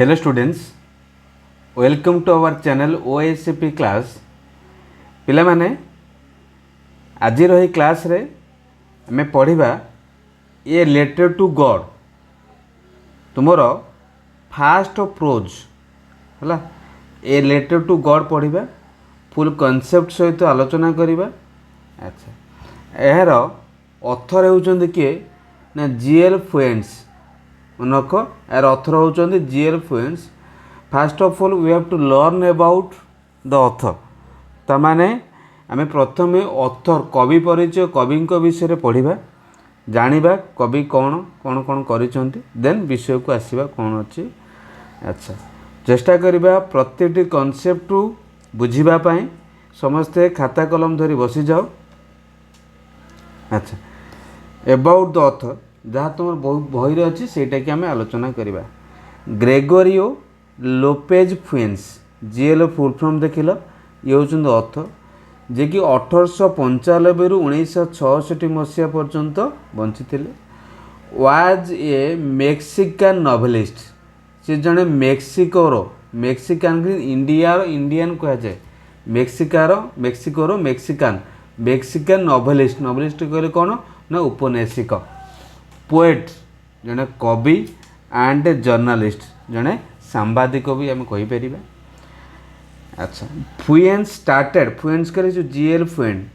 Hello students, welcome to our channel OSP class. पिला माने आज रही क्लास रे आमे पढ़िबा ए लेटर टू गॉड तुमरो फास्ट प्रोज हला। ए लेटर टू गॉड पढ़िबा, फुल कॉन्सेप्ट सहित आलोचना करिबा। अच्छा, यार ऑथर होउचंदी किए ना जीएल फ्लुएंस मनक। यार ऑथर होउचंदी G L Fuentes. First of all we have to learn about the author. तमाने आमे प्रथमे ऑथर कवि परिचय कवि विषय पढ़िबा, जानिबा कवि कौन कौन कौन करिसंती, देन विषय को आसीबा कौन अछि। अच्छा, चेष्टा करिबा प्रत्येकटी कॉन्सेप्ट बुझिबा पई। समस्ते खाता कलम धरी बसी जाओ। अच्छा, अबाउट द ऑथर जहाँ तुम बही अच्छी सेटा कि आम आलोचना करवा। Gregorio Lopez Fluence, GL full form देखिल, ये हूँ ऑथर जे कि 1895 रु 1966 मसीहा पर्यंत बंची थे। वाज ए मेक्सिकान नॉवेलिस्ट। से जड़े मेक्सिकान इंडियन कह जाए। मेक्सिकान नॉवेलिस्ट कहले कौन ना उपन्यासिक। पोएट जड़े कवि एंड जर्नलिस्ट जड़े सांबादिक भी आम कहीपर। अच्छा, फ्लुएंस करे जो GL fluent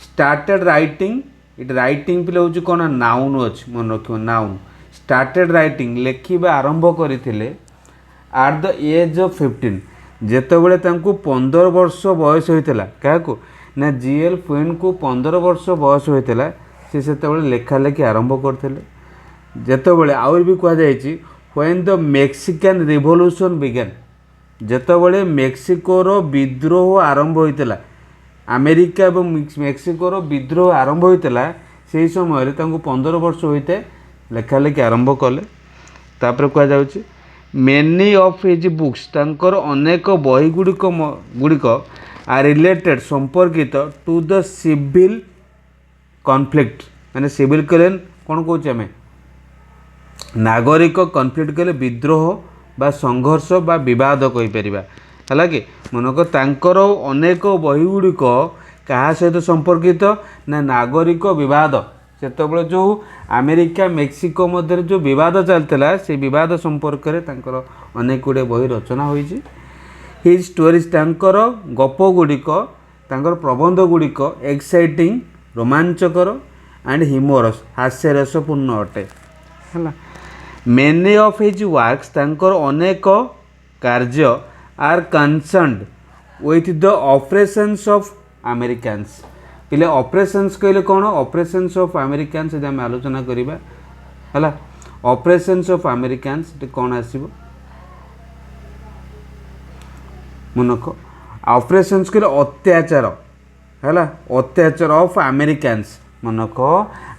started writing. It writing पिले हूँ कौन नाउन अच्छी मन रख नाउन। स्टार्टेड राइटिंग लेखिबा आरंभ करते एट द एज ऑफ 15 जेतबेले 15 वर्ष बयस होता। क्या ना जीएल फ्लुएंट को 15 वर्ष बयस होता से लेखा लेखि आरंभ करते। जेतबेले आउर भी कह जाए व्हेन द मेक्सिकान रिवोल्यूशन बिगेन, जेतबेले मेक्सिकोर विद्रोह आरंभ होता, अमेरिका एवं मेक्सिकोर विद्रोह आरंभ होता, से समय 15 वर्ष होता लेखा लेखि आरंभ कले। तापर कह जाउछि मेनी ऑफ हिज बुक्स तांकर अनेक बही गुड़िक आर रिलेटेड संपर्कित टू द सिविल कॉन्फ्लिक्ट। माने सिविल कले कौन कौच आम नागरिक कॉन्फ्लिक्ट कले विद्रोह बा संघर्ष बा विवाद कहीपर है कि मनक तांकर अनेक बही गुड़िक क्या सहित संपर्कित ना नागरिक विवाद। सेतबेले जो अमेरिका मेक्सिको मध्य जो विवाद चलता से विवाद संपर्क में तांकर अनेक गुड़े बही रचना होइछि। हिज स्टोरीज तांकर गप गुड़िक तांकर प्रबंध गुड़िक एक्साइटिंग रोमांचकर एंड ह्यूमरस हास्यरसपूर्ण अटे है। मेनी ऑफ हिज वर्क्स तांकर अनेक कार्य are concerned with the operations of Americans. पिले ऑपरेशंस कहले कौन ऑपरेशंस ऑफ अमेरिकान्स आम आलोचना करवा है। ऑपरेशंस ऑफ अमेरिकान्स कौन आसीबो मनक। ऑपरेशंस कहले अत्याचार है, अत्याचार ऑफ अमेरिकान्स मनक।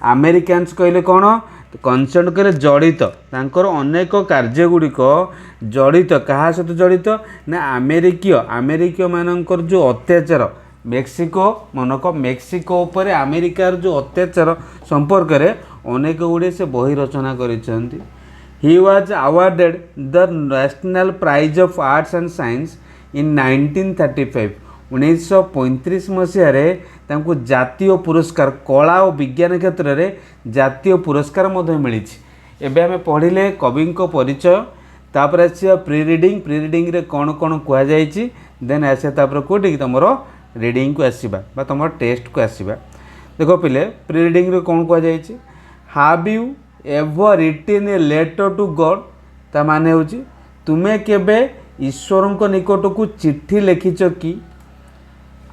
अमेरिकान्स कहले कौन कंसर्न कहले जड़ित तांकर अनेक कार्य गुड़िक जड़ित क्या सहित जड़ित ना अमेरिकीय मानकर जो अत्याचार मेक्सिको मनक मेक्सिको उपर अमेरिकार जो अत्याचार संपर्क में अनेक गुड़े से बही रचना करिसेंती। He was awarded the national prize of arts and science in 1935। 1935 मसीह जातीय पुरस्कार कला और विज्ञान क्षेत्र में जातीय पुरस्कार मिली। एवं आम पढ़िले कवि परिचय, तापर आसा प्री रिडिंग रे कौन कौन कहुई, देन आसा तापर कौटी तुम रिडिंग को आसवा तुम टेस्ट को आसवा। देखो पिले प्री रिडिंग रे कौन कहुई, have you ever written a letter to God. ता माने होची तुमे केबे ईश्वर को निकट को चिट्ठी लिखिच कि।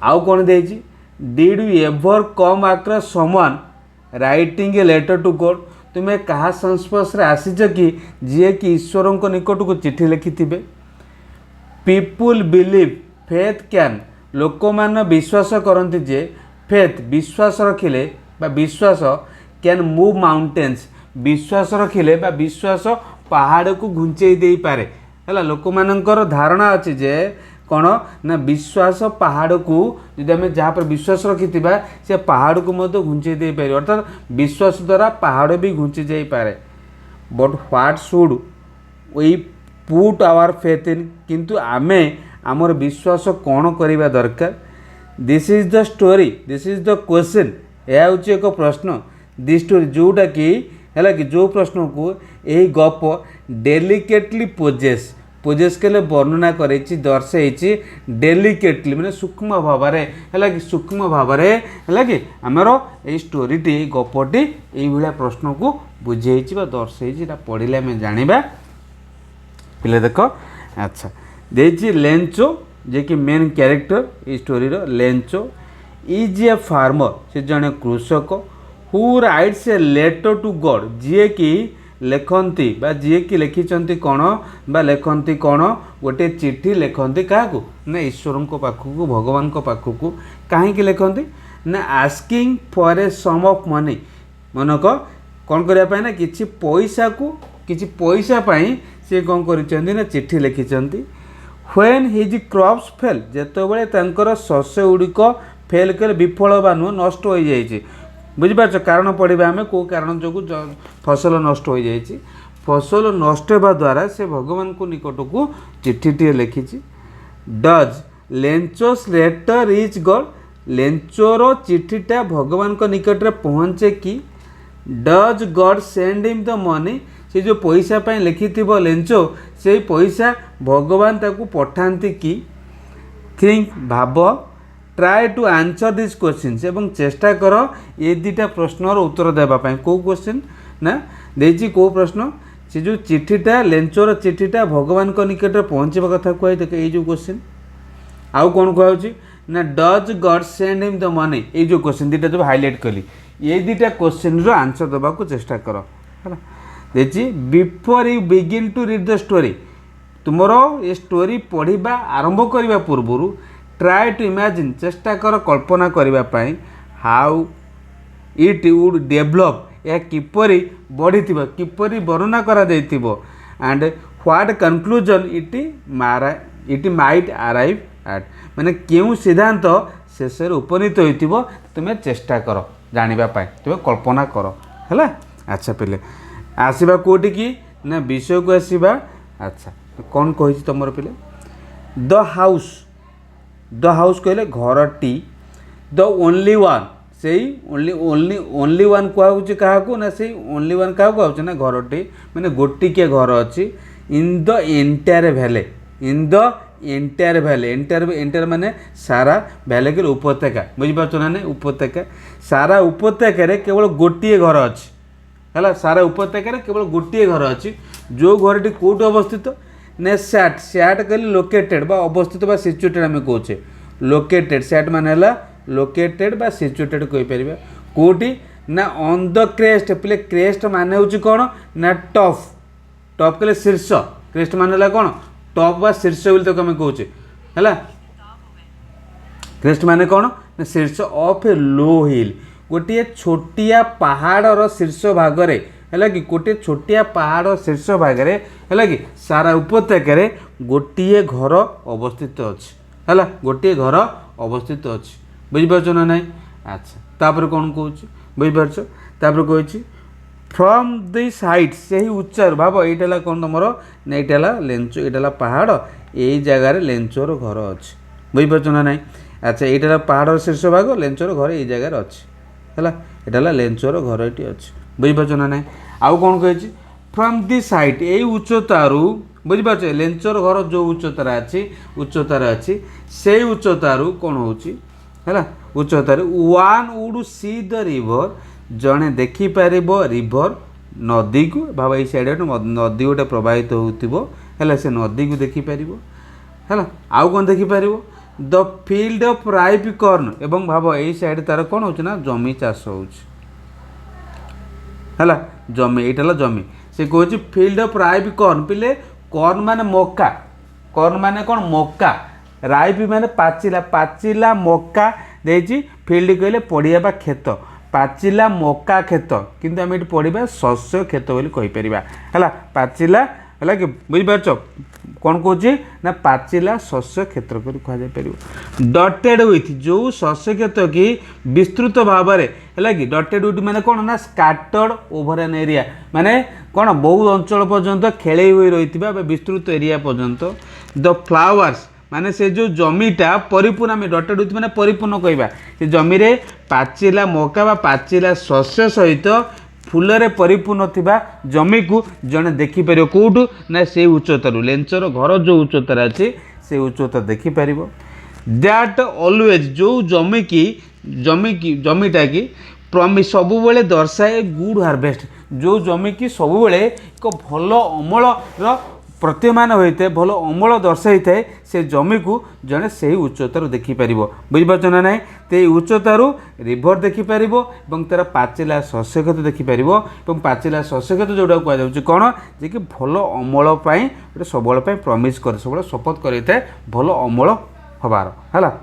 आउ कौन देछि did you ever come across someone writing a letter to God. तुम्हें क्या संस्पर्श आसीच कि जी कि ईश्वर को निकट को चिट्ठी लिखि थे। पीपुल बिलीव फेथ कैन, लोक मान विश्वास करती जे फेथ विश्वास रखिले बा विश्वास कैन मूव माउंटेन्स, विश्वास रखिले बा विश्वास पहाड़ को घुंचई दे पारे है। लोक मानकर धारणा अच्छी जे कौन ना विश्वास पहाड़ को यदि आम जहाँ पर विश्वास रखि से पहाड़ को मध्य घुंचई दे पारे, अर्थात विश्वास द्वारा पहाड़ भी घुंची जाई पारे। But what should we put our faith in किंतु आमे आमर विश्वास कौन करवा दरकार this is the story this is the question यह हूँ एक प्रश्न दि स्टोरी जोटा कि है कि जो प्रश्न को यही गप डेलिकेटली पोजेस पोजेस के वर्णना कर दर्शाई डेलिकेटली माने सूक्ष्म भाव है कि सूक्ष्म भाव है कि आमर ये स्टोरीटी गपटी ये प्रश्न को बुझे दर्शाई पढ़ले आम जाना पिले देख अच्छा देखिए लेंचो जे कि मेन कैरेक्टर ये story Lencho is a farmer से जड़े कृषक who writes a letter to God जी कि लेखती बा जी कि लिखिं कौन बा लेखती कौन गोटे चिट्ठी लेखती क्या ना ईश्वर पाखक भगवान पाखक कहीं लिखती ना asking for a sum of money मनक कौन करने ना किसी पैसा को किसी पैसा पाई सी कौन कर चिट्ठी लिखिं व्हेन हिज क्रॉप्स फेल जेतबेले तांकर शस्य गुड़िक फेल कर विफल बा नुह नष्ट हो जाइए बुझिपार कारण पढ़ा आम कौ कारण जो फसल नष्ट हो जाइए फसल नष्ट होगा द्वारा से भगवान को निकट को चिट्ठी लिखी डज लेंचोस लेटर रिच गॉड लेंचोर चिट्ठीटा भगवान को निकट में पहुँचे कि does God send him the money से जो पैसा पाई लिखि लेंचो से पैसा भगवान ताकू पठाती कि थिंक भाव try to answer this question एवं चेष्टा कर ये दुटा प्रश्नर उत्तर देवाई कौ क्वेश्चन ना देखिए कौ प्रश्न से जो चिट्ठीटा लेंचोर चिट्ठीटा भगवान को निकट में पहुँचवा कथा कहुई देख ये जो क्वेश्चन आउ कौन कहूँ ना does God send him the money ये जो क्वेश्चन दुटा जो हाईलाइट कली ये दुटा क्वेश्चन आंसर देवा चेष्टा कर है देखिए before you begin to read the story तुमर ये स्टोरी पढ़ा आरंभ करने पूर्व ट्राए टू इमेजिन चेष्टा कर कल्पना करने हाउ इट वुड डेभलप यह किपरि बढ़ी किपरि वर्णना करा and what conclusion it might arrive at माने क्यों सिद्धांत शेष उपनीत हो तुम्हें चेष्टा कर जानापी तुम्हें कल्पना कर है अच्छा पे आसवा कौटी की ना विषय को आसवा अच्छा कौन कही तुम पे द हाउस कहले घरटी द ओनली वन से ओनली वन कहुचे क्या ना से ओनली वन क्या कहुचे ना घरटी मैंने गोटिकिया घर अच्छी इन द एंटायर भैले इन द एंटायर भैले एंटायर माने सारा भैले के उपत्यका बुझीपार ना नहीं उपत्यका सारा उपत्यकार केवल गोटे घर अच्छी है सारा उपत्यकार केवल गोटे घर अच्छी जो घरटी कौट अवस्थित ने सैट सैट कहले लोकेटेड बा अवस्थित बा सिचुएटेड आम कौचे लोकेटेड सैट माने लोकेटेड बा सिचुएटेड कहीपर कौटी ना ऑन द क्रेस्ट पे क्रेस्ट माने हूँ कौन ना टॉप टॉप कहले शीर्ष क्रेस्ट माने कौन टॉप बा शीर्ष बोली तक आम कौचे है क्रेस्ट माने कौन ना शीर्ष ऑफ ए लो हिल गोटे छोटिया पहाड़ शीर्ष भागरे है कि गोटे छोटिया पहाड़ शीर्ष भागरे है कि सारा उपत्यकार गोटे घर अवस्थित अच्छी है गोटे घर अवस्थित अच्छी बुझीपार ना नहीं अच्छा तापर कौन कौन बुझीपार तापर कही फ्रॉम दिस हाइट से ही उच्चार भाव ये कौन तुम ना ये लेंचो ये पहाड़ यही जगार लेंचोर घर अच्छी बुझीपार ना नहीं अच्छा ये पहाड़ शीर्ष भाग लेंचोर घर ये जगार अच्छी है ये लेंचोर घर ये अच्छी बुझीपार ना नहीं आउ कौन कही फ्रॉम दिस हाइट यही उच्चतारू बुझीपार लेंचोर घर जो उच्चतार अच्छी से उच्चतारू कौन है उच्चतार one would see the river जड़े देखिपर रिवर नदी को भाव ये साइड नदी गोटे प्रवाहित होता से नदी को देखिपर है आउ कौन देखिपर the field of ripe corn एवं भाव ये साइड तार कौन हो जमी चाष हो जमी ये जमी से कहे फील्ड ऑफ राइप कॉर्न पिले कॉर्न माने मक्का कॉर्न माने कौन मक्का राइप माने पाचिला पाचिला मक्का देजी फील्ड कहले पड़िया बा खेत पाचिला मक्का खेत किंतु आम ये पढ़ा शस्य खेत बोली कहीपर है पाचिला है कि बुझिपार कौन कौच ना पाचिला शस्य क्षेत्र कहुपर डटेड विथ जो शस्य क्षेत्र की विस्तृत भाव है कि डटेड विथ माने कौन ना स्काटर्ड ओवर एन एरिया माने कौन बहुत अंचल पर्यंत खेल हुई रही विस्तृत एरिया पर्यंत द फ्लावर्स माने से जो जमीटा परिपूर्ण आम डटेड विथ माने परिपूर्ण कहवा से जमी रे पाचिला मका बा पाचिला शस्य सहित फूल परिपूर्ण थिबा जमी को जड़े देखिपर कौटू ना से उच्चतार लेंचर घर जो उच्चतार अच्छे से उच्चता देखिपर दैट ऑलवेज जो जमीटा की प्रमिस सबुबले दर्शाए गुड हार्वेस्ट जो जमी की सबुबले एक भल अमल प्रतीयमान होता है भल अमल दर्शाई थाए से जमी को जड़े से उच्चतार देखिपर बुझिपार ना ना तो उच्चतार रिभर देखिपर और तार पाचिला शस्यक्षेत्र देखिपर और पाचिला शस्यक्षेत्र जोटा कहुच्छे कौन जे कि भल अमल गोटे सबल प्रमिस कर सब शपथ कर भल अमल हबार है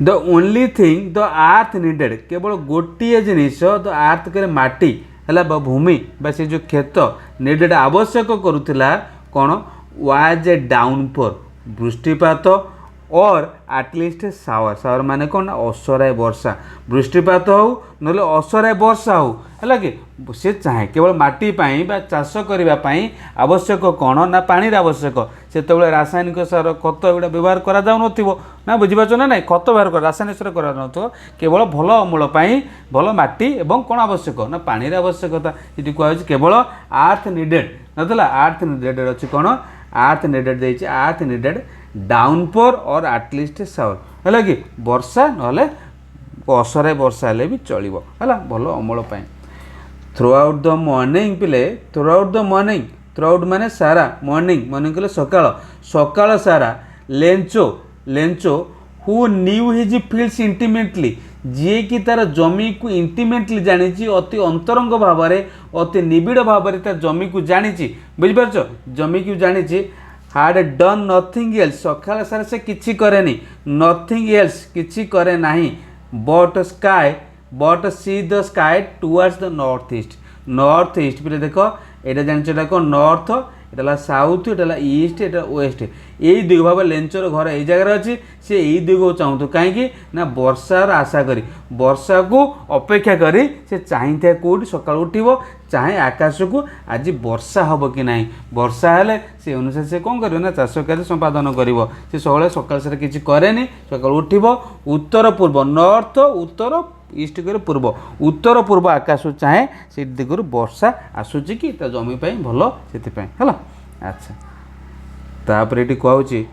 द ओनली थिंग द आर्थ नीडेड केवल गोटे जिनिस द आर्थ करे माटी है भूमि बा से जो खेत नीडेड आवश्यक करुला कौन वाज ए डाउनफॉर वृष्टिपात और आटलिस्ट सावर सावर माने कौन असराय वर्षा वृष्टिपात हो ना असराय वर्षा हो है कि से चाहे केवल माटी पाई बा चाष करने आवश्यक कौन ना पानी आवश्यक से रासायनिक सार खत एगुड़ा व्यवहार करा ना बुझीपार ना ना खत व्यवहार कर रासायनिक सार कर केवल भल अमूल भल माटी एवं कौन आवश्यक ना पानी आवश्यकता ये कहुच्छे केवल आर्थ नीडेड ना आर्थ नीडेड अच्छी कौन आर्थ नीडेड देती आर्थ नीडेड डाउनपोर और आटलिस्ट सावर है कि वर्षा ना असराय वर्षा हेल्ले भी चलो है भल अमल थ्रू आउट द मॉर्निंग पिले throughout the morning throughout माने सारा मॉर्निंग मॉर्निंग कहले सकाळ सकाळ सारा Lencho who knew his fields intimately जी कि तार जमी को इंटीमेटली जानी अति अंतरंग भाव में अति निबिड़ भाव में तार जमी को जानी बुझिपार जमी को जानी हार्ड डन नथिंग एल्स सकाळ सारा से किछि करे नथिंग एल्स किछि करे नाही but see the sky towards the north east पे देख ये जान कौन नॉर्थ एटा साउथ एटा ईस्ट एटा वेस्ट यही दिग भाव लेंचर घर यही जगह अच्छी सी यही दिग को चाहूँ कहीं ना वर्षार आशा करी वर्षा को अपेक्षा करी से चाही था कौटी सका उठब चाहे आकाश को आज वर्षा हम कि ना वर्षा हेले से अनुसार से कौन कर ना चाष कार्य संपादन कर सब सकाल सारे किसी कैनि सका उठब उत्तर पूर्व नॉर्थ उत्तर ईस्ट कर पूर्व उत्तर पूर्व आकाश चाहे से दिगरू वर्षा आसूची कि जमी भल से है अच्छा तापर ये कहूँ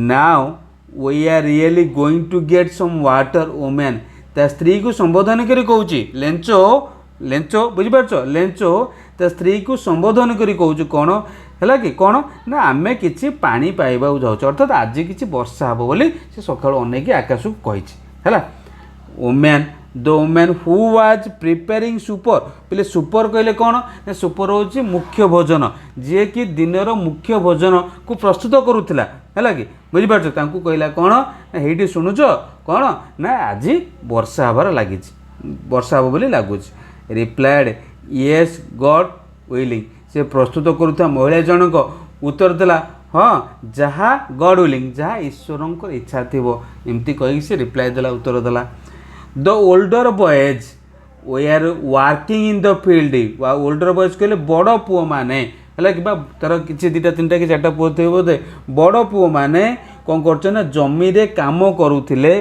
now we are really going to get some water women ता स्त्री को संबोधन कर कहूँ लेंचो बुझिपार लेंचो ता स्त्री को संबोधन कर कहूँ कौन है कि कौन ना आम कि पानी पाइबा जाऊँ अर्थात आज कि वर्षा हम बोली से सका अनेक आकाश को कही है women the women who was preparing super पे सुपर कहले कौन ना सुपर हूँ मुख्य भोजन जी कि दिनर मुख्य भोजन को प्रस्तुत करूला है कि बुझिपार कहला कौन ना ये शुणुच कौन ना आज वर्षा हबार लगी वर्षा हम बोली लगुच रिप्लाएड येस गॉड विलिंग से प्रस्तुत करुवा महिला जनक उत्तर देला हाँ जहाँ गॉड विलिंग जहाँ ईश्वर इच्छा थी एमती कही से रिप्लाय देला उत्तर देला the older boys we are working in the field older boys कहले बड़ पुओ मैंने है कि तार कि दुटा तीन कि चार्टा पुओ थे बोधे बड़ पुओ मैंने कौन कर जमी रे काम करुले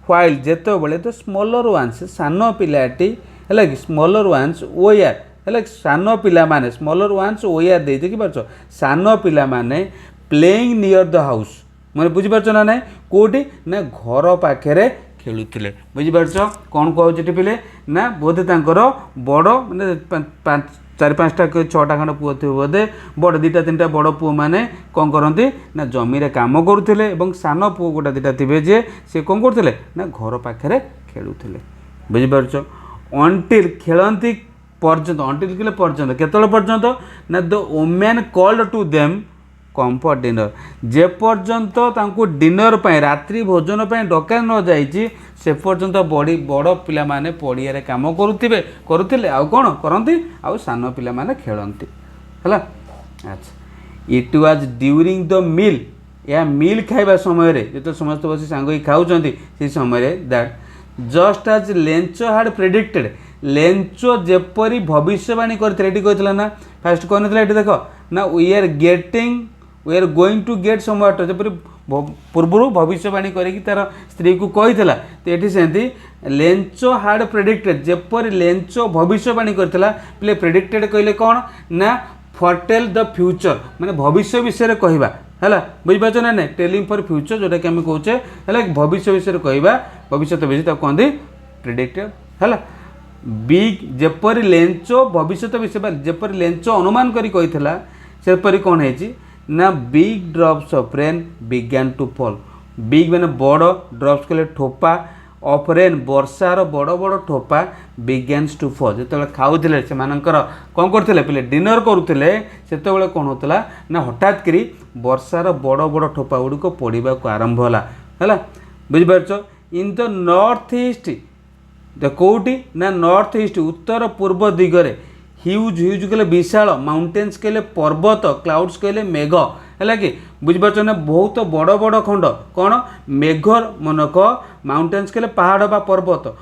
व्हाइल जेते बड़े तो स्मॉलर वान्स सान पिलाटी है कि स्मॉलर वान्स वी आर है सान पिला माने smaller ones we are they कि पार्छ सान पिला माने प्लेइंग नियर द हाउस मैंने बुझिपार ना ना कौटी ना घर पाखे खेलुले बुझिपार कौन कहते पिले ना बोधे बड़ मानने चार पाँचटा छटा खंड पुओ थे बोधे बड़ दुटा तीन बड़ पुओ मैंने कौन करती ना जमी रे काम करुले सान पुओ गोटा दुटा थे जे सी कौन करते ना घर पाखे खेलुले बुझिपार अंटिल खेलती पर्यंत अंटिल कहले पर्यंत केतल पर्यंत ना the women called to them come for dinner जे पर्यंत डिनर पर रात्रि भोजन पर डका न जाइए से पर्यंत बड़ी बड़ पिला माने पड़िया काम करुले आउ कौन करती आउ सान पिला माने खेलती है अच्छा it was during the mill या मिल खाइबा समय रे जो समस्त बस सांग ही खाऊंट से समय that just as Lencho had predicted Lencho जेपरी भविष्यवाणी करते ना फास्ट कौन ये देख ना we are going to get some water जपरी पूर्व भविष्यवाणी करी तार स्त्री को कही तो ये सेमती लेंचो हाड प्रेडिक्टेड जेपरी लेंचो भविष्यवाणी करता पे प्रेडिक्टेड कहले कौन ना फॉरटेल द फ्यूचर माने भविष्य विषय कहवा है बुझीपार ना ना टेलिंग फॉर फ्यूचर जोटा कि आम कहे है भविष्य विषय कहवा भविष्य विषय कहते प्रेडिक्टेड है बिग जेपरी लेंचो भविष्य विषय जेपरी लेंचो अनुमान करी कही सेपरी कौन है ना big drops of rain began to fall big मैंने बड़ ड्रॉप्स कहले ठोपा ऑफ रेन वर्षार बड़ बड़ ठोपा बिगैन्स टू फॉल जो खाऊले से कौन करते पे डिनर करुले से कौन होता ना हठात करी वर्षार बड़ बड़ ठोपा गुड़िक पड़ा को आरंभ है बुझीपार इन द नॉर्थ ईस्ट कौटी ना नॉर्थ ईस्ट उत्तर पूर्व दिगरे ह्यूज ह्यूज कहले विशाल माउंटेन्स कहले पर्वत क्लाउड्स कहले मेघ है कि बुझीपार ना बहुत बड़ बड़ खंड कौन मेघर मनक माउंटेन्स कहले पहाड़ बा पर्वत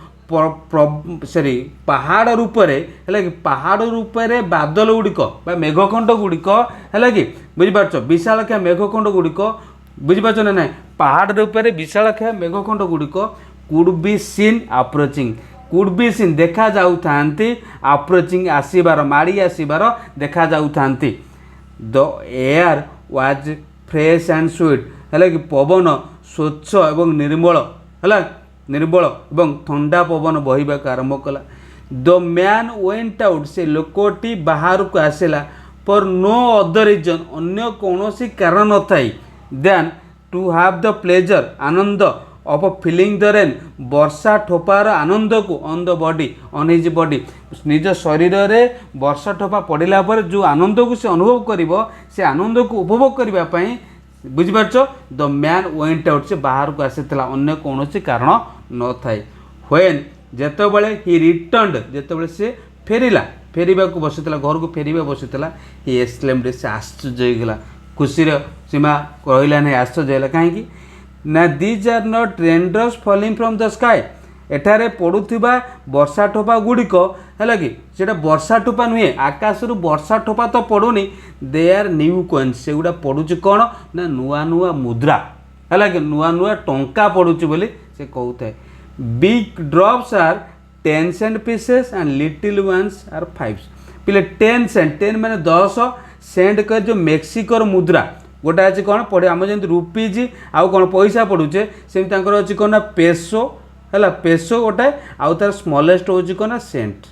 सरी पहाड़ रूप है कि पहाड़ रूप बादल गुड़िक मेघखंड गुड़िक है कि बुझीपार विशालख्या मेघखंड गुड़िक बुझीपार ना ना पहाड़ रूप विशालख्या मेघखंड गुड़िक could be seen approaching could be seen देखा जाऊ अप्रोचिंग आसबार माड़ी आसबार देखा जाऊ the air was fresh and sweet है कि पवन स्वच्छ एवं निर्मल है निर्बल एवं ठंडा पवन बहवा आरंभ कला द मैन वेंट आउट से लोकटी बाहर को आसला पर नो अदर रीजन अन्य कौन कारण न थाई than to have the pleasure आनंद ऑफ फीलिंग द रेन वर्षा ठोपार आनंद को on the body on his body निज शरीर में वर्षा ठोपा पड़ला पर जो आनंद को से अनुभव करिवो से आनंद को उपभोग करने बुझीपार द मैन वेंट आउट से बाहर को आसीला अन्य कौन कारण न थाए व्हेन जेतबेले ही रिटर्नड जेतबेले से फेरिला फेरिबा को बसीला घर को फेरिबा बसीला ही एक्सक्लेम्ड से आश्चर्य होगला खुशी सीमा रहा नहीं आश्चर्य है कहीं ना these are not raindrops falling from the sky एठारे पड़ुवा वर्षा ठोपा गुड़िक है कि सेटा वर्षा ठोपा नुहे आकाश रु वर्षा ठोपा तो पड़ूनी दे आर न्यू कॉइन्स से गुड़ा पड़ुची कौन ना नुआ नुआ मुद्रा है कि नुआ नुआ टंका पड़ुची बोली से कहता है big drops are 10 cent pieces and little ones are 5 पिले 10 सेंट 10 माने 10 सेंट कर जो मेक्सिकोर मुद्रा गोटे अच्छे कौन पड़े आम जमी रुपीज आउ कौन पैसा पड़ुचे सेमती अच्छी कौन ना पेसो है पेसो गोटे आउ तार स्मॉलेस्ट हूँ कौन ना सेंट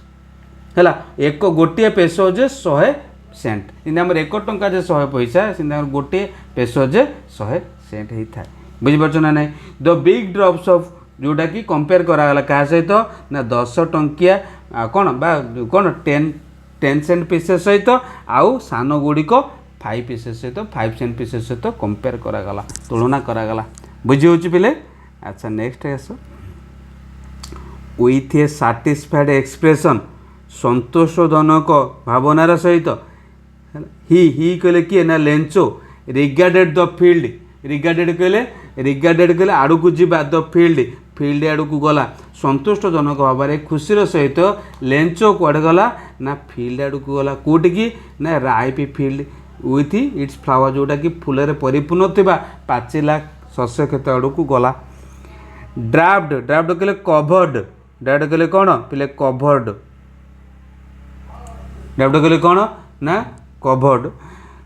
है एक गोटे पेसो जे 100 सेंट जमी आम 1 टंका जे 100 पैसा से गोटे पेसो जे 100 सेंट होता है बुझीपार ना ना द बिग ड्रॉप्स ऑफ जोटा कि कंपेयर करागला क्या सहित ना 10 टंकिया कौन बा कौन 10 सेंट पीसेस सहित आउ सान गुड़िक 5 पीसेस सहित 5 सेंट पीसेस सहित कंपेयर करागला तुलना करागला बुझी होची पिले अच्छा next as with a satisfied expression संतोषजनक भावनार सहित ही कहले किए ना लेंचो रिगार्डेड द फील्ड रिगार्डेड कहले आड़ को जीवा द फील्ड आड़ को गला संतुष्टजनक भाव में खुशीर सहित लेंचो कुआड़े गला ना फील्ड आड़ को गला कौटिकी ना राइपी फील्ड विथ इट्स फ्लावर जोटा कि फूल परिपूर्ण थिबा पाचिला शस्य क्षेत्र आड़ को गला ड्राफ्ट ड्राफ्ट कहले कभर्ड ड्राफ्ट कहले कौन पिले कभर्ड ड्राफ्ट कहले कौन ना कभर्ड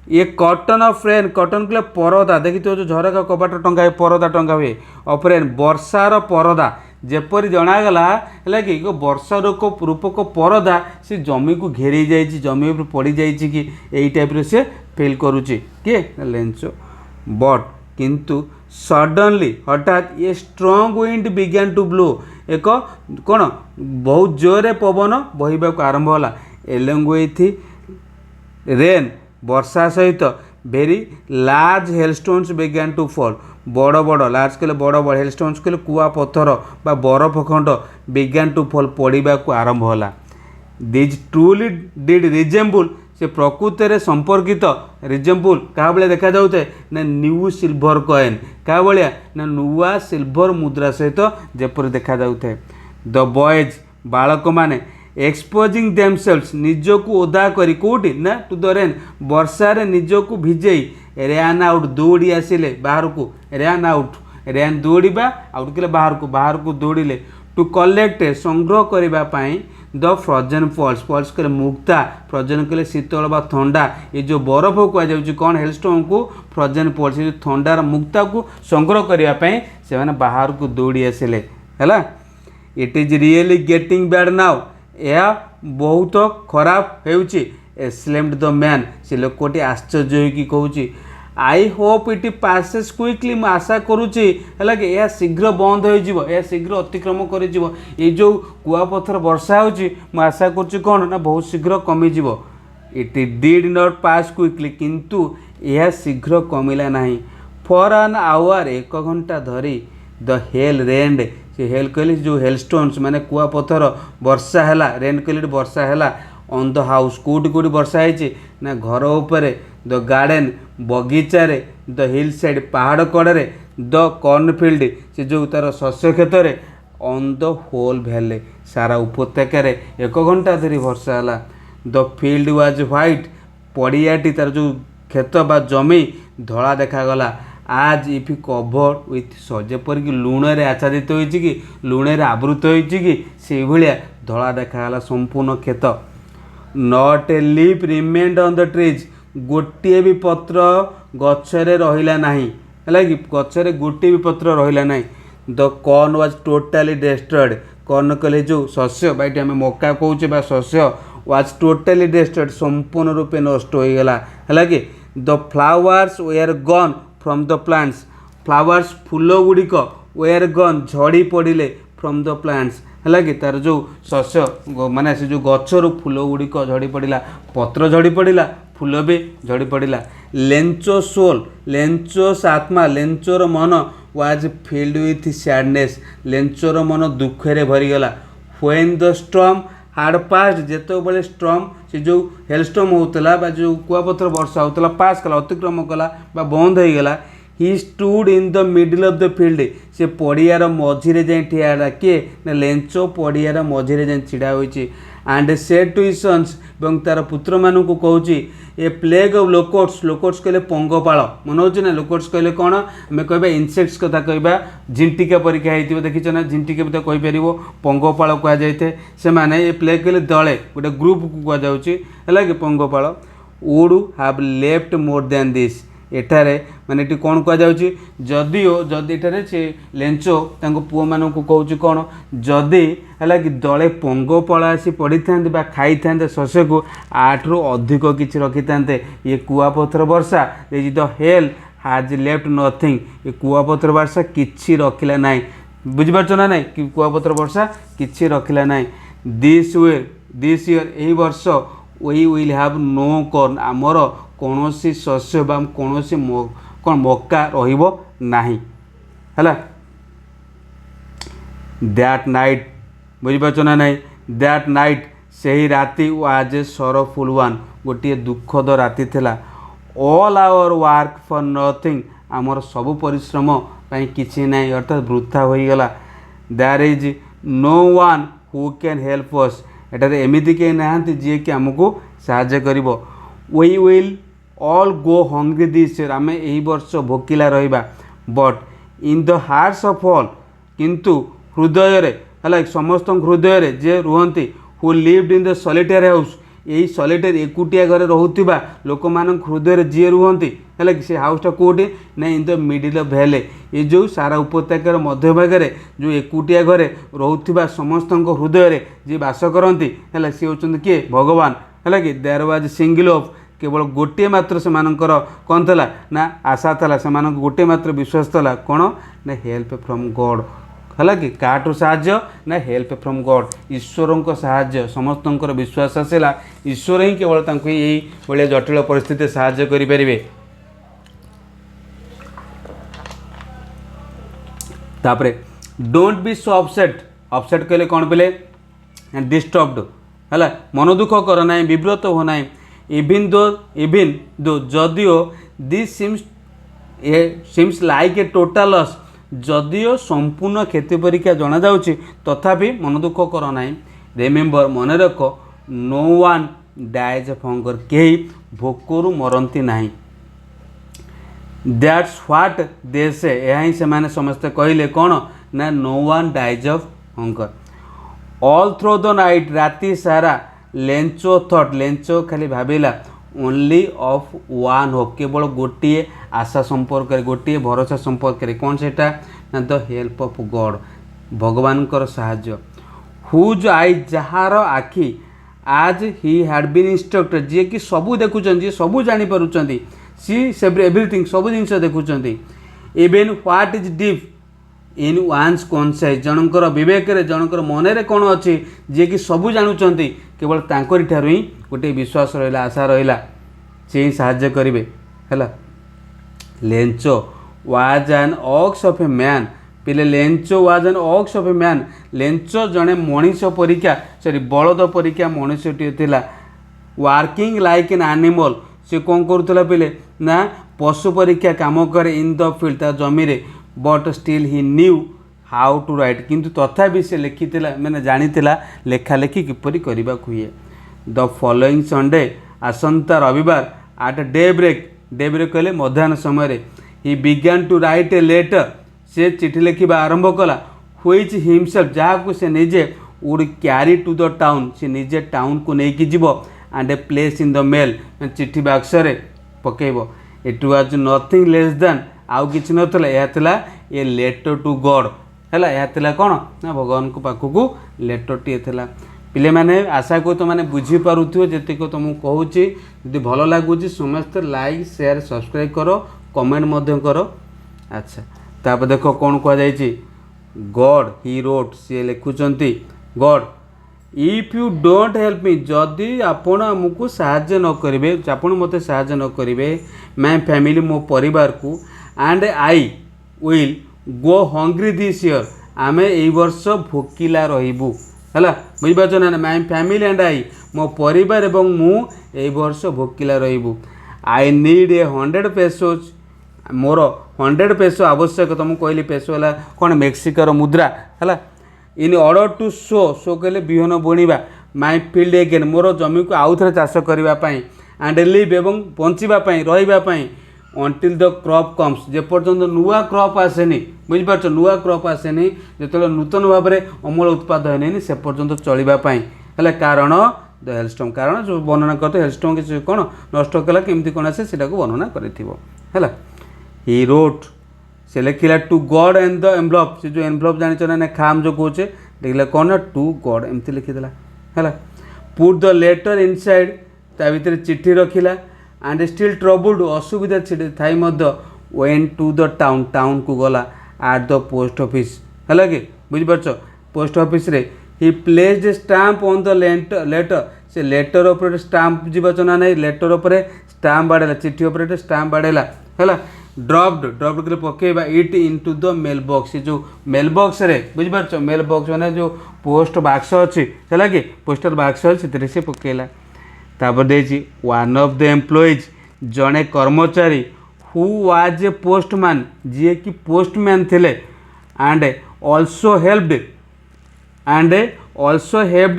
ये कॉटन ऑफ रेन कॉटन कहले परदा देखी जो झरका कबाट टंगा परदा टंगा हुए ऑफ रेन वर्षार परदा जेपरी जनागला है कि वर्षा रूपक परदा से जमी को घेरी जाइए जमी उपर पड़ जाइए कि यही टाइप से फिल करुच्ची किए लेंचो बट किंतु सडनली हठात ये strong wind began to blow एक कौन बहुत जोरे पवन बहवा को आरंभ होला एलोंग विथ रेन वर्षा सहित very large hailstones began to fall बड़ बड़ लार्ज कहले बड़ बड़ हेलस्टोन्स कहले कुआ पत्थर बा बरफ खंड बिगैन टू फॉल पड़ा को आरंभ होला दिज ट्रूली डिड रिजेम्बल से प्रकृति में संपर्कित रिजेम्बल क्या भाया देखा जाए ना न्यू सिल्वर कॉइन क्या भाया ना नुआ सिल्वर मुद्रा सहित जेपरी देखा जाए। द बॉयज बालक मैंने एक्सपोजिंग देमसेल्स निजको ओदा करी कोटी ना टू द रेन वर्षार निजको भिजेई रैन आउट दौड़ी आसिले बाहर को रैन आउट रैन दौड़ा आउट कले बाहर को दौड़िले टू कलेक्ट संग्रह करने द फ्रोजन फल्स फल्स कले मुक्ता फ्रोजन कले शीतल बा थंडा ये जो बरफ कहुच्छे कौन हेलस्टोन को फ्रोजन फल्स जो थंडार मुक्ता को संग्रह करने से मैंने बाहर को दौड़ी आसिले है। It is really getting bad now यह बहुत खराब होउची स्लेम्ड द मैन से लोकटी आश्चर्य हो कहूँ I hope it passes quickly मु आशा करुच्ची है कि यह शीघ्र बंद हो शीघ्र अतिक्रम कर ये जो कुआपथर वर्षा हो आशा करुच्ची कौन ना बहुत शीघ्र कमिज। It did not pass quickly किंतु यह शीघ्र कमिला नहीं। फॉर एन आवर 1 घंटा धरी द हेल रेन्ड से हेल कहले जो हेलस्टोन्स माने कुआपथर वर्षा है रेन कहले वर्षा है ऑन द हाउस कौटी कौटी वर्षा है ना घर उपरे द गार्डन बगीचार द हिल साइड पहाड़ कड़े द कॉर्नफिल्ड से जो तार शस्य क्षेत्र ऑन द होल भैली सारा उपत्यकार 1 घंटा धरी वर्षा है। द फील्ड वाज व्हाइट पड़ियाटी तार जो खेत बा जमी धला देखागला आज इफ कवर्ड विथ जेपरिक लुण आच्छादित होती कि लुण आवृत होती से भाया धला देखागला संपूर्ण खेत। Not a leaf remained on the trees गोटे भी पत्र गचरे रहिला नहीं है कि गचरे गोटे भी पत्र रहिला नहीं। The corn was totally destroyed corn कहले जो शस्य बाइट आम मका कौचे बा शस्य वाज टोटाली डेस्ट्रॉयड संपूर्ण रूपे नष्ट हो गला है कि the flowers were gone from the plants flowers फूल गुड़िक वेयर गन झड़ी पड़े फ्रॉम द प्लांट्स है कि तार जो शस्य माने से जो गचर फूल गुड़िक झड़ी पड़ा पत्र झड़ी पड़ा फूल भी झड़ी पड़ा। लेंचो सोल लेंचोस आत्मा लेंचोर मन वाज फिल्ड विथ सैडनेस लेंचोर मन दुखे भरीगला। When the storm had passed जेतो बड़े स्टॉर्म से जो हेलस्टॉर्म होता बा जो कुआपथर वर्षा होता पास कला अतिक्रम कला बा बंद हो गला। He stood in the middle of the field से पड़ियार मझिरे जाए ठिया किए ना लेंचो पड़ियार मझिरे जाए छिड़ा होइछि and said to his sons एवं तार पुत्र मानू कहूँ ए प्लेग ऑफ लोकोट्स लोकोट्स कहले पंगपाल मन हो ना लोकोट्स कहले कौन आम कह इनसेक्ट्स कथा कह झिंटिका परीक्षा होती देखीच ना झिंटिका भी तो कहीपर पंगपाल कहुए से मैंने ये प्लेग कहले दले गोटे ग्रुप को कहुच्छे कि पंगपाल would have left more than this एठारे माने ये कौन कहुच्छे जदिओ जदि एठारे से लेंचो पुओ मानू कहूँ कौन जदि है कि दले पंगपाल आसी पड़ी था खाई था शस्य को आठू अधिक किसी रखी था ये कुआपथर वर्षा द हेल हाज लेफ्ट नथिंग ये कुआपथर वर्षा किसी रखिला ना बुझीपार ना ना कि कुआपथर वर्षा किसी रखिला ना। दिस ईयर यही वर्ष we will have no corn आमर कौन शस्य कौन कौन मक्का रहिबो नाही है। दैट नाइट बुझीपार ना ना दैट नाइट से ही राति वाज ए सरफुल वन गोटे दुखद राति थिला। All our work for nothing आमर सबु परिश्रम पाई किछि नाही अर्थात वृथा होईगला। There is no one who can help us एटारे एमिति के नाहंती जे कि हमको सहाय्य करिवो। We will all go hungry this year आमे एही वर्ष भोकिला रहिबा but in the hearts of all किंतु हृदय रे है समस्त हृदय रे जे रुहंती who lived in the solitaire house यही सॉलिटेयर एकुटिया घरे रोहुथिबा लोक मान हृदय जी रुहंती है कि से हाउसटा कोठी ना इन द मिडिल ऑफ भैले ये जो सारा उपत्यकार मध्य भागे जो एकुटिया घरे रोहुथिबा समस्त हृदय रे जी बास करती है सी होचंदी किए भगवान है कि देयर वाज सिंगल ऑफ केवल गोटे मात्र से कौन थला ना आशा थला से गोटे मात्र विश्वास थला कौन ना हेल्प फ्रॉम गॉड है कि काठू साहाय्य ना हेल्प फ्रॉम गॉड ईश्वर साहाय्य समस्त विश्वास आसला ईश्वर ही केवल यही भाया जटिल परिस्थिति साहाय्य करें। तापरे don't be so upset upset कहले कौन पे डिस्टर्बड है मन दुख कर ना विव्रत हो ना इवन दो जदिओ this seems like a total loss जदिओ संपूर्ण क्षति परीक्षा जना जाउछि तथापि मन दुख कर ना रिमेम्बर मन रख no one dies of hunger कहीं भोकरू मरती नहीं दैट्स व्हाट दे से यही से माने समस्ते कहले कौन ना no one dies of hunger all through the night राति सारा लेंचो थॉट लेंचो खाली भाविला ओनली ऑफ वन होप केवल गोटे आशा संपर्क गोटे भरोसा संपर्क कौन से ना द हेल्प ऑफ गॉड भगवान कर साहाय्य हुज आई जार आखि as he had been instructed जी कि सबू देखुं जी सबू जापर सी एवरीथिंग सब जिन देखुं even what is deep in one's conscience जनकर विवेक जनकर मनरे कौन अच्छी जी कि सबू जानुंट केवल तांकरी ठारू ही गोटे विश्वास रहा आशा रहा से ही साहाय्य करेंगे है Lencho was an ox of a man पिले Lencho was an ox of a man Lencho जड़े मनीष परीक्षा सॉरी बलद परीक्षा मनुष्यटी थिला वर्किंग लाइक एन एनिमल से कौन करूला पिले ना पशु परीक्षा काम करे इन द फील्ड ता जमी रे but still he knew how to write किंतु तथापि से लिखी मैंने जानी लेखा लेखी किपरि करने हुए द फॉलोइंग संडे आसंता रविवार आट डे ब्रेक कहले मध्याह्न समय he began to write a letter से चिठी लिखा आरंभ कला व्हिच हिमसेल्फ जहाँ को से निजे वुड क्यारी टू द टाउन से निजे टाउन को लेकिन जीव and a place in the mail चिठी बाक्सरे पकेब it was nothing less than आउ कि नाला ए लेटर टू गॉड है यह कौन ना भगवान को पाखक लेटर टी था पिले माने आशा को तो मैंने बुझीपार जी तुमको कहूँ जी भल लगुच समस्त लाइक शेयर सब्सक्राइब करो कमेंट करो अच्छा तापर देख कौन कहुई गॉड ही रोट सी लिखुंट God if you don't help me जदि आपण आमको साहाय्य न करेंगे आपण मत साहाय्य न करेंगे माय फैमिली मो परिवार को and I will go hungry this year आम ए वर्ष भोकिला रहीबू है बुझीपार ना माय फैमिली एंड आई मो परिवार एवं मु ए वर्ष भोकिला रहीबू I need a 100 पेसोज more 100 peso आवश्यक तुमको कहली पेसो है कौन मेक्सिकर मुद्रा है इन ऑर्डर टू शो कहले बिहन बुणवा माय फील्ड एगेन मोर जमी को आउ थे चाष करने एंड लिव एवं बचापी रही अंटिल द क्रॉप कम्स जेपर्यंत नुआ क्रॉप आसेनी बुझीपार नुआ क्रॉप आसेनी जो नूतन भाव में अमल उत्पाद है से पर्यंत चलवाई है कारण द हेलस्टॉर्म कारण जो वर्णना करते हेलस्टॉर्म किसी कौन नष्ट कला केमती कौन आसे से वर्णना कर ही रोट से लिखला to God and the envelope से जो एनवलप जानी ना खाम जो कहे देखला कौन ना टू गॉड एमती लिखीदेला है पुट द लेटर इनसाइड ता भीतर चिट्ठी रखिला एंड स्टिल ट्रबल्ड असुविधा थाई went to the town town को गला एट द पोस्ट ऑफिस है कि बुझीपार पोस्ट ऑफिस रे he placed stamp on the letter से लेटर उपर स्टाम्प बुझीपार ना नहीं लेटर उपर स्टाम्प बाड़ेला चिट्ठी उपर स्टाम्प बाड़ेला है ड्रॉप्ड कर पकेबा it into the mail box जो मेल बॉक्स रे बुझीपार मेल बॉक्स माने जो पोस्ट बाक्स अच्छी है कि पोस्टल बाक्स अच्छी से पकेला तापर देछि वन ऑफ द एम्प्लॉइज जड़े कर्मचारी हु वाज ए पोस्टमैन जी कि पोस्टमैन थिले and also helped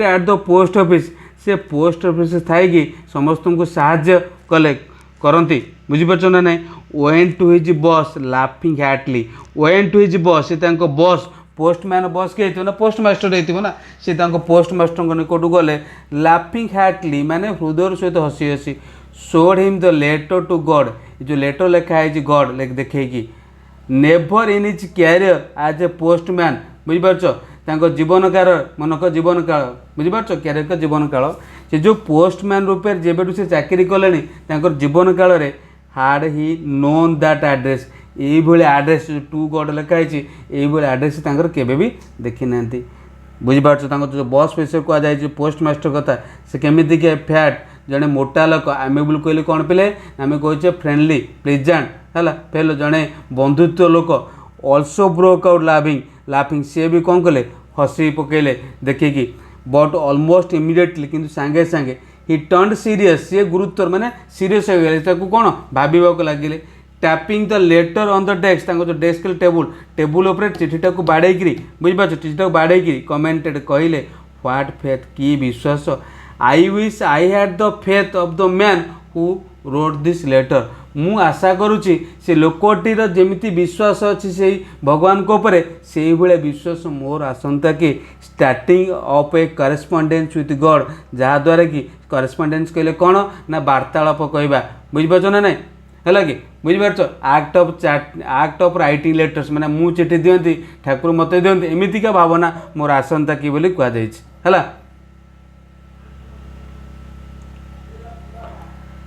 at the post office से पोस्ट ऑफिस थाई समस्त को साहाय्य कले करती बुझीपार ना नहीं went to his boss laughing heartily went to his boss से बॉस पोस्टमैन बॉस के ना पोस्टमास्टर होती ना सी पोस्ट मास्टर निकट गले लाफिंग हैटली माने हृदय सहित हसी हसी showed him the letter to God जो लेटर लिखाई गॉड देखी never in his career as a postman बुझीपार जीवन काल मनक जीवन काल बुझीपार कैरियर का जीवन काल से जो पोस्टमैन रूपे जेबेठू से चाकरी कले जीवन काल में हाड ही नोन दैट एड्रेस ये आड्रेस टू गॉड लिखाई ये आड्रेस केवे भी देखी ना बुझीपार जो बस विषय कहुई पोस्ट मास्टर कथा से केमी के फैट जड़े मोटा लोक आमेबुल कहले कौन पिले आम कहे फ्रेंडली प्लीजेंट है फेल जड़े बंधुत्व लोक ऑल्सो ब्रोक आउट लाफिंग सी भी कौन कले हसी पकेले देखिकी बट ऑलमोस्ट इमिडिएटली किंतु सांगे सांगे हि टर्न सीरीयस सी गुरुत्व माने सीरीयस हो गले ताको कोन भाबिबाक लागिले tapping the letter on the desk ताको जो डेस्क टेबुल ऊपर चिठीटा को बाड़ेकरी बुझिपार चिठीटा को बाड़ेकरी कमेंटेड कहले व्हाट फेथ की विश्वास I wish I had the faith of the man who wrote this letter मु आशा करुच्ची से लोकटीर जमीती विश्वास अच्छी से भगवान को परे से भाया विश्वास मोर आसंता कि starting of a correspondence with God जहाँद्वारा कि करेस्पॉन्डेंस कहले कौन ना वार्तालाप कहवा बुझिपार ना नाई है कि बुझिपार आक्ट ऑफ राइटिंग लेटर्स मैंने मु चिठी दियंती ठाकुर मत दियंती एमतीका भावना मोर आसंता कि बोली कहुला।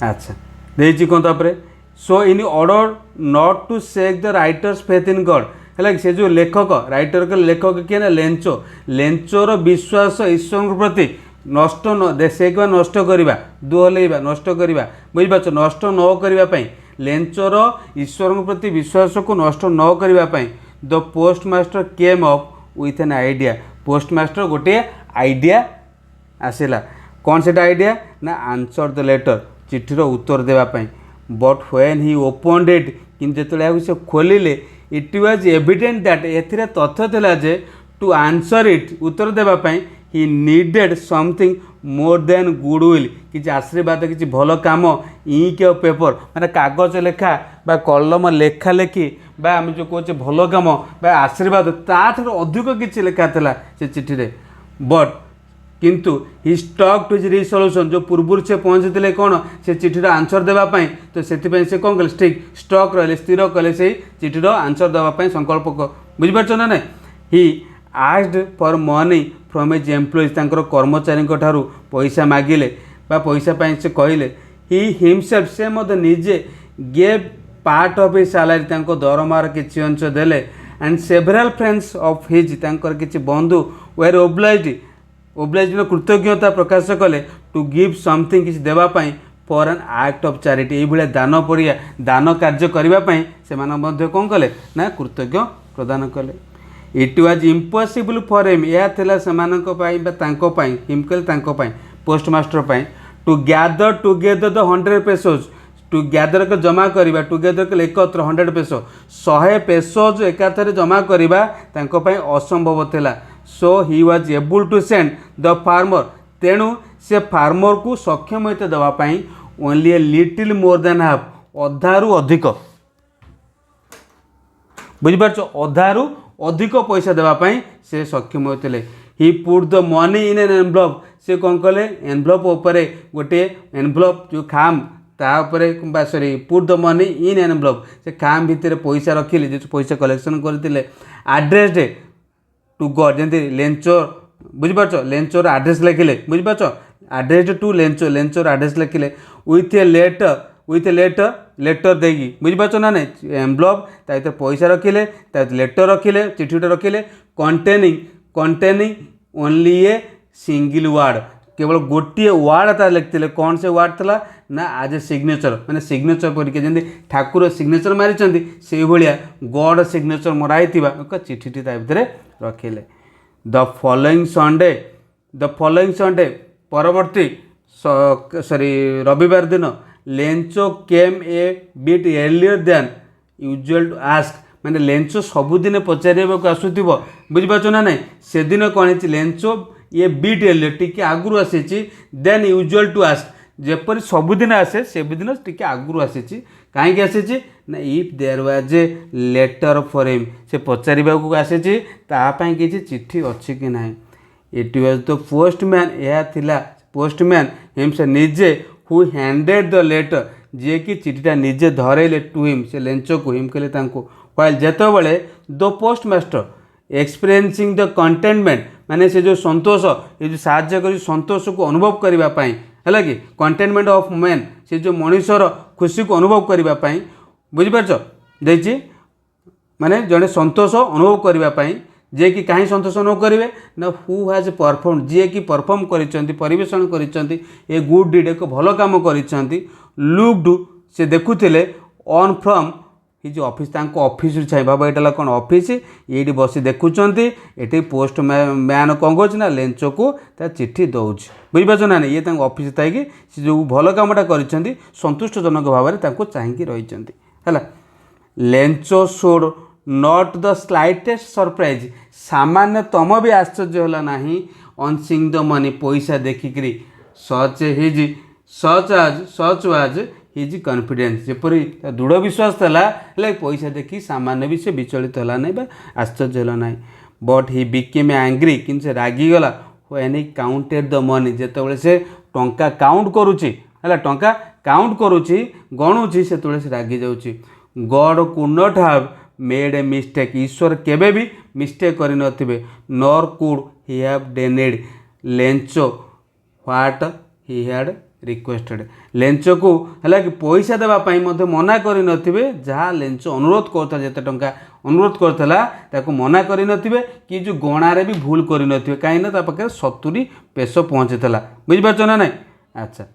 अच्छा देखिए कौन तापर so in order not to shake the writer's faith in God है से जो लेखक राइटर के लेखक किए ना लेंचोर विश्वास ईश्वर प्रति नष्ट न से नष्ट करवा दुहलैवा नष्ट करवा बुझिपार नष्ट न करने लेंचोर ईश्वर प्रति विश्वास को नष्ट न करने the post master came up with an idea post master गोटे आइडिया आसला कौन से आइडिया ना आंसर द लेटर चिठीर उत्तर देवाई but when he open it कि से खोलिले इट वाज एविडेंट दैट एथिरे तथ्य थिला जे टू आंसर इट उत्तर देवाई he needed something more than goodwill कि आशीर्वाद कि भल कम इंक और पेपर माने कागज लेखा बा कलम लेखा लेखी बा आम जो कहे भल कम बा आशीर्वाद ताठ अधिक किसी लेखा था से चिठी रे बट किंतु हि स्टक टू रिसोल्यूशन जो पूर्व से पहुँचते कौन से चिठीर आंसर देवाई तो से कौन कले ठीक स्टक रही स्थिर कले से चिठीर आंसर देवाई संकल्प बुझिपार ना ना he asked for money from his employees कर्मचारी ठारू पैसा मागिले पैसा से कहले हि हिमसेल्फ से मत निजे gave part of his salary दरमार किसी अंश देले and several friends of his किसी बंधु वेर ओब्लाइज कृतज्ञता प्रकाश कले टू गिव समथिंग किसी देवाई for an act of charity ये दान पड़िया दान कार्य करने से कौन कले ना कृतज्ञ प्रदान कले it was impossible for him यह थिला हिम कले postmaster to gather together the 100 pesos to gather के जमा करवा टुगेदर के एकत्र 100 पेसो 100 पेसोज एकाथरे जमा करवा असंभव थिला so he was able to send the farmer तेणु से फार्मर को सक्षम होते देवाई only a little more than half अधारू अधिक बुझिपार अधारू अधिक पैसा देवाई से सक्षम होते he put the money in an envelope से कौन कले एनवलप उपरे गोटे एनवलप जो खाम तापर sorry put the money in envelope से खाम भितर पैसा रखिले जो पैसा कलेक्शन करते आड्रेस डे टू गॉड जमी लेंचोर बुझिपार लेंचोर आड्रेस लिखिले बुझिपार आड्रेस टू लेंचोर आड्रेस लिखिले विथ ए लेटर देगी बुझिपार ना ना एनवलप तार पैसा रखिले लेटर रखिले चिठीटा रखिले containing only a single word केवल गोटे वार्ड तार लिखते कौन से वार्ड था ना आज ए सिग्नेचर मैंने सिग्नेचर करके जमी ठाकुर सिग्नेचर मारी से भाया गॉड सिग्नेचर मराई एक चिठी भितर रखिले द फॉलोइंग संडे परवर्ती सॉरी रविवार दिन Lencho came a bit earlier than usual to ask मैंने लेंचो सबुदिन पचार आसुव बुझिपार ना ना से दिन कौन लेंचो ये बिट एर्लियर टी आगुरी आसी देन यूजुअल टू आस्क जेपरी सबुदिन आसे से दिन टी आगुरी आसी कहीं आसी ना if there was a letter for him से पचार आसी किसी चिट्ठी अच्छी कि ना इट वाज द पोस्टमैन यह थिला पोस्टमैन हिम से निजे हु हैंडेड द लेटर जे कि चिठीटा निजे धरैले टू हिम से लेंचो को हिम कहले व्हाइल जेतबेले the postmaster experiencing the contentment माने से जो संतोष ये जो साहाय्य कर संतोष को अनुभव करने है कि कंटेनमेंट ऑफ मैन से जो मनुष्यर खुशी को अनुभव करने बुझिपार देखिए माने जड़े संतोष अनुभव करने जे कि कहीं संतोष अनुभव करेंगे ना हु हैज परफॉर्म जी कि परफॉर्म करिवेषण कर गुड डीड एक भल कम कर लुक्ड से देखुले on from his office office छाई बाबा यहाँ कौन ऑफिस ये बस देखुं ये पोस्ट मैन कौन करा लेंचो को चिट्ठी दौर बुझीपार ना ये ऑफिस थी सी जो भल कमटा कर संतुष्टजनक भाव में चाहिए रही है Lencho showed not the slightest surprise सामान्यतम भी आश्चर्य है ना ऑन सीइंग द मनी पैसा देखिकी सच वाज हिज कॉन्फिडेंस जपरी दृढ़ विश्वास था पैसा देखी सामान्य भी से विचलित है ना आश्चर्य है ना बट ही बिकेम एंग्री कि रागिगला when he counted the money जिते से टंका काउंट करुच्ची है टंका काउंट करुच्ची गणुची से रागी जाऊँगी God could not have made a mistake ईश्वर केबे भी मिस्टेक कर नथिबे nor could he have denied Lencho what he had requested Lencho को है कि पैसा देवाई मना कर जहाँ लेंचो अनुरोध करता जिते टंका अनुरोध करता मना कर कि जो गणारे भी भूल कर कहीं पाखे 70 पेसो पहुँची बुझीपार ना ना अच्छा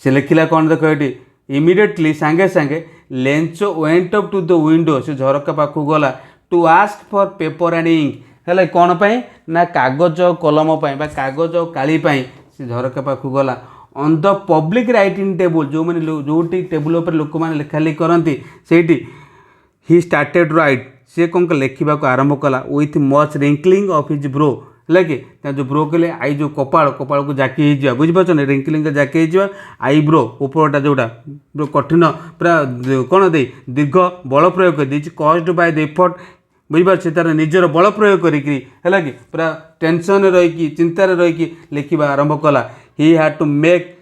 से लिखला कौन देख ये इमिडिएटली सांगे सांगे Lencho went up to the window से झरका पाखु गला to ask for paper and ink है कौन पाई ना कागज कलम बा कागज काली से झरका पाखु गला on the public writing table जो मैंने जो टेबुल पर लोक मैंने लिखाली करती से ही स्टार्टेड राइट सी कौन लिखा आरंभ कला with much wrinkling of his bro है कि जो ब्रो कले आई जो कपाल कपाल को जाकी हो बुझीपार रिंकलिंग जाकी हो आई ब्रो उपरटा जोटा कठिन पूरा कौन दे दीर्घ बल प्रयोग कर कॉज्ड बाय द एफर्ट बुझीपार से तार निजर बल प्रयोग करी है कि पूरा टेंशन रही चिंतार रही लिखा आरंभ कला he had to make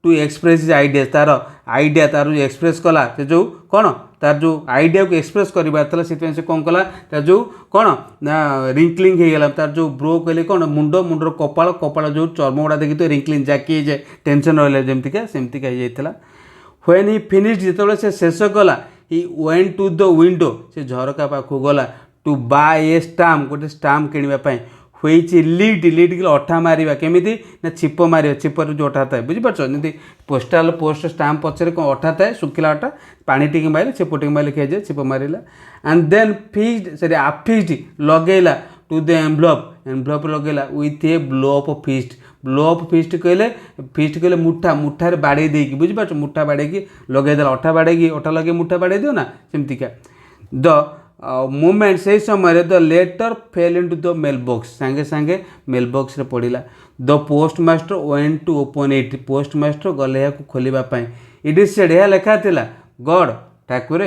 to express his idea तार आइडिया तार जो एक्सप्रेस कला से जो कौन तार जो आइडिया को एक्सप्रेस कर से कौन कला तार जो कौन ना रिंकलिंग हो गला तार जो ब्रो कहले कौन मुंड मुंडर कपाल कपाल जो चर्म गुड़ा देखी तो रिंकलिंग जाकी जाए टेंशन रहा जमतीका सेमतीका हो व्हेन ही फिनिश जिते से शेष कला he went to the window से झरका पाखु गला टू बाय ए स्टाम्प गोटे स्टाम्प किणवाई हुई लीड लीड के अठा मारिबा केमिति ना छिप मार छिपर जो अठा थाए बुझीपार जमी पोस्टाल पोस्ट स्टाम्प पचर कौन अठा थाए सुखिला अठा पानी टी मारे छिप टी मारे खाई जाए छिप मारा and then fixed sorry affixed लगेला टू द एनवलप लगेला with a blow of fist कहले मुठा मुठार बाड़े देकी बुझीपार मुठा बाड़े लगेदेला अठा बाड़े अठा लगे मुठा बाड़े दियो ना सेमतिका द मोमेंट से समय the letter fell into the mail box सांगे सांगे मेल बॉक्स रे पड़िला the post master went to open it post master गले या खोलवाई इट इज सेड यह लिखा था गॉड ठाकुर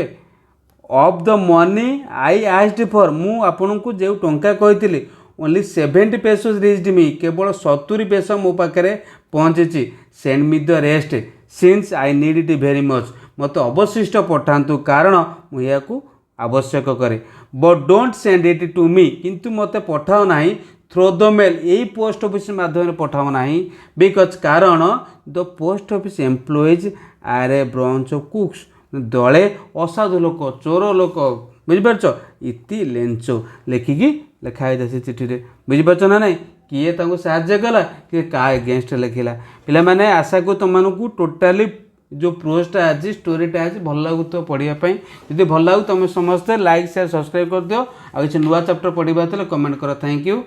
of the money I asked for मु आपन को जो टंका कही ओनली 70 पेसोज रिच्ड मी केवल 70 पेस मो पाखे पहुँची send me the rest since I need it very much मत अवशिष्ट पठातु कारण मुझे आवश्यक करे but don't send it to me किंतु मत पठाओ ना थ्रो द मेल यही पोस्ट ऑफिस माध्यम पठाओ ना बिकज कारण the post office employees are a branch of crooks दले असाधु लोक चोर लोक बुझीपार इति लेंचो लिखिकी लिखाई से चिठी बुझीपार ना ना किए साहाଯ୍य कला कि क्या एगेन्स्ट लिखला पे आशा को तुमको टोटाली जो प्रोजटा आज स्टोरीटा आज भल लगुत पढ़ाई जब भल लगू तुम समस्ते लाइक शेयर सब्सक्राइब कर दियो आ किसी नुआ चैप्टर पढ़ा कमेंट कर थैंक यू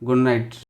गुड नाइट।